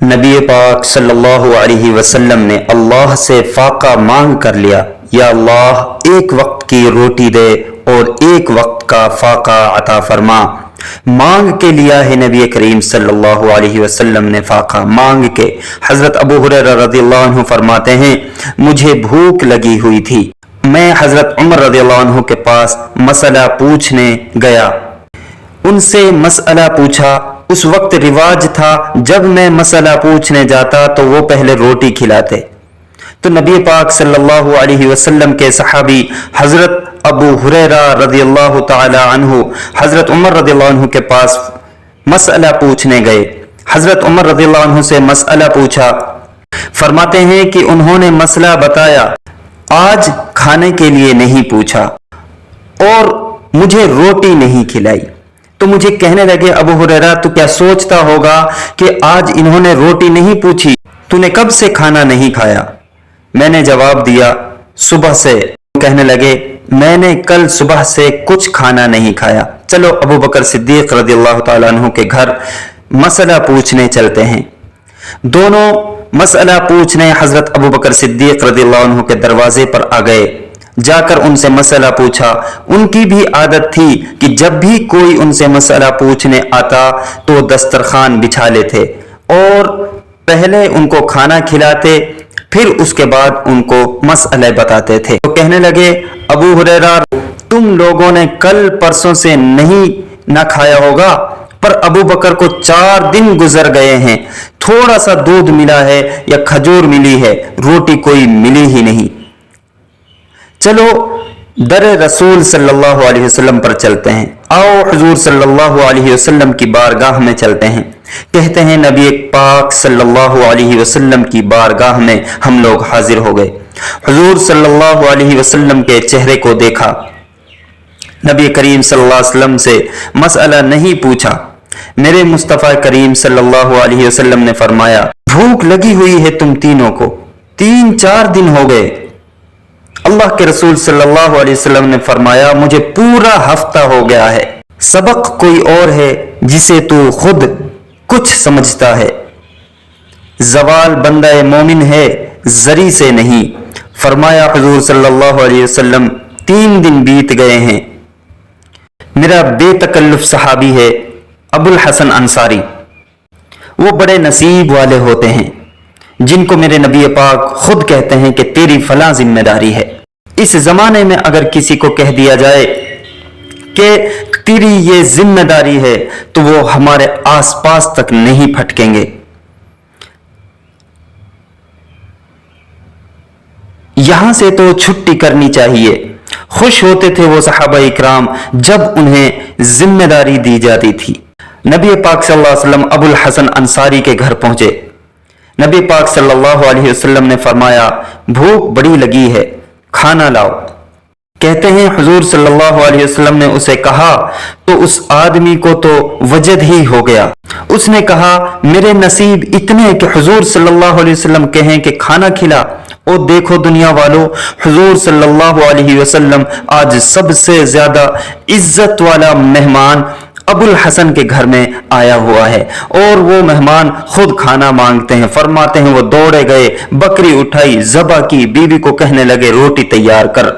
نبی پاک صلی اللہ علیہ وسلم نے اللہ سے فاقہ مانگ کر لیا، یا اللہ ایک وقت کی روٹی دے اور ایک وقت کا فاقہ عطا فرما۔ مانگ کے لیا ہے نبی کریم صلی اللہ علیہ وسلم نے فاقہ مانگ کے۔ حضرت ابو ہریرہ رضی اللہ عنہ فرماتے ہیں مجھے بھوک لگی ہوئی تھی، میں حضرت عمر رضی اللہ عنہ کے پاس مسئلہ پوچھنے گیا، ان سے مسئلہ پوچھا۔ اس وقت رواج تھا جب میں مسئلہ پوچھنے جاتا تو وہ پہلے روٹی کھلاتے، تو نبی پاک صلی اللہ علیہ وسلم کے صحابی حضرت ابو ہریرہ رضی اللہ تعالی عنہ حضرت عمر رضی اللہ عنہ کے پاس مسئلہ پوچھنے گئے۔ حضرت عمر رضی اللہ عنہ سے مسئلہ پوچھا، فرماتے ہیں کہ انہوں نے مسئلہ بتایا، آج کھانے کے لیے نہیں پوچھا اور مجھے روٹی نہیں کھلائی۔ تو مجھے کہنے لگے ابو ہریرہ تو کیا سوچتا ہوگا کہ آج انہوں نے روٹی نہیں پوچھی، تو نے کب سے کھانا نہیں کھایا؟ میں نے جواب دیا صبح سے۔ کہنے لگے میں نے کل صبح سے کچھ کھانا نہیں کھایا، چلو ابو بکر صدیق رضی اللہ تعالیٰ عنہ کے گھر مسئلہ پوچھنے چلتے ہیں۔ دونوں مسئلہ پوچھنے حضرت ابو بکر صدیق رضی اللہ عنہ کے دروازے پر آ گئے، جا کر ان سے مسئلہ پوچھا۔ ان کی بھی عادت تھی کہ جب بھی کوئی ان سے مسئلہ پوچھنے آتا تو دسترخوان بچھا لیتے اور پہلے ان کو کھانا کھلاتے، پھر اس کے بعد ان کو مسئلہ بتاتے تھے۔ تو کہنے لگے ابو ہریرہ تم لوگوں نے کل پرسوں سے نہیں نہ کھایا ہوگا، پر ابو بکر کو 4 دن گزر گئے ہیں، تھوڑا سا دودھ ملا ہے یا کھجور ملی ہے، روٹی کوئی ملی ہی نہیں۔ چلو در رسول صلی اللہ علیہ وسلم پر چلتے ہیں، آؤ حضور صلی اللہ علیہ وسلم کی بارگاہ میں چلتے ہیں۔ کہتے ہیں نبی پاک صلی اللہ علیہ وسلم کی بارگاہ میں ہم لوگ حاضر ہو گئے، حضور صلی اللہ علیہ وسلم کے چہرے کو دیکھا، نبی کریم صلی اللہ علیہ وسلم سے مسئلہ نہیں پوچھا۔ میرے مصطفیٰ کریم صلی اللہ علیہ وسلم نے فرمایا بھوک لگی ہوئی ہے تم تینوں کو، 3-4 دن ہو گئے۔ اللہ کے رسول صلی اللہ علیہ وسلم نے فرمایا مجھے پورا ہفتہ ہو گیا ہے، سبق کوئی اور ہے جسے تو خود کچھ سمجھتا ہے، زوال بندہ مومن ہے زری سے نہیں۔ فرمایا حضور صلی اللہ علیہ وسلم 3 دن بیت گئے ہیں۔ میرا بے تکلف صحابی ہے ابو الحسن انصاری، وہ بڑے نصیب والے ہوتے ہیں جن کو میرے نبی پاک خود کہتے ہیں کہ تیری فلاں ذمہ داری ہے۔ اس زمانے میں اگر کسی کو کہہ دیا جائے کہ تیری یہ ذمہ داری ہے تو وہ ہمارے آس پاس تک نہیں پھٹکیں گے۔ یہاں سے تو چھٹی کرنی چاہیے۔ خوش ہوتے تھے وہ صحابہ اکرام جب انہیں ذمہ داری دی جاتی تھی۔ نبی پاک صلی اللہ علیہ وسلم ابو الحسن انصاری کے گھر پہنچے، نبی پاک صلی اللہ علیہ وسلم نے فرمایا بھوک بڑی لگی ہے، کھانا لاؤ۔ کہتے ہیں حضور صلی اللہ علیہ وسلم نے اسے کہا تو اس آدمی کو تو وجد ہی ہو گیا۔ اس نے کہا میرے نصیب اتنے کہ حضور صلی اللہ علیہ وسلم کہیں کہ کھانا کھلا، اور دیکھو دنیا والو حضور صلی اللہ علیہ وسلم آج سب سے زیادہ عزت والا مہمان ابو الحسن کے گھر میں آیا ہوا ہے، اور وہ مہمان خود کھانا مانگتے ہیں۔ فرماتے ہیں وہ دوڑے گئے، بکری اٹھائی، ذبح کی، بیوی کو کہنے لگے روٹی تیار کر،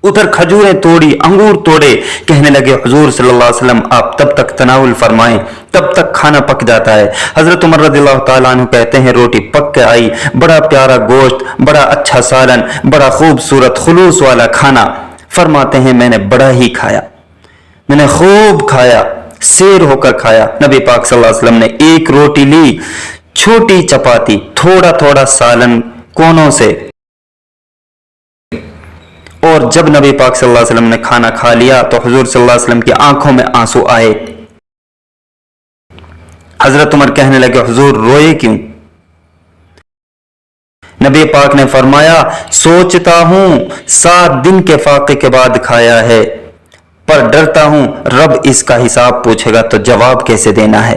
ادھر کھجوریں توڑی، انگور توڑے، کہنے لگے حضور صلی اللہ علیہ وسلم آپ تب تک تناول فرمائیں، تب تک کھانا پک جاتا ہے۔ حضرت عمر رضی اللہ تعالیٰ عنہ کہتے ہیں روٹی پک کے آئی، بڑا پیارا گوشت، بڑا اچھا سالن، بڑا خوبصورت خلوص والا کھانا۔ فرماتے ہیں میں نے بڑا ہی کھایا، میں نے خوب کھایا، سیر ہو کر کھایا۔ نبی پاک صلی اللہ علیہ وسلم نے ایک روٹی لی، چھوٹی چپاتی، تھوڑا تھوڑا سالن کونوں سے، اور جب نبی پاک صلی اللہ علیہ وسلم نے کھانا کھا لیا تو حضور صلی اللہ علیہ وسلم کی آنکھوں میں آنسو آئے۔ حضرت عمر کہنے لگے حضور روئے کیوں؟ نبی پاک نے فرمایا سوچتا ہوں 7 دن کے فاقے کے بعد کھایا ہے، پر ڈرتا ہوں رب اس کا حساب پوچھے گا تو جواب کیسے دینا ہے،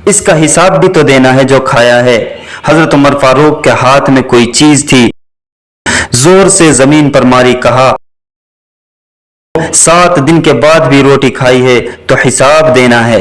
اس کا حساب بھی تو دینا ہے جو کھایا ہے۔ حضرت عمر فاروق کے ہاتھ میں کوئی چیز تھی، زور سے زمین پر ماری، کہا 7 دن کے بعد بھی روٹی کھائی ہے تو حساب دینا ہے۔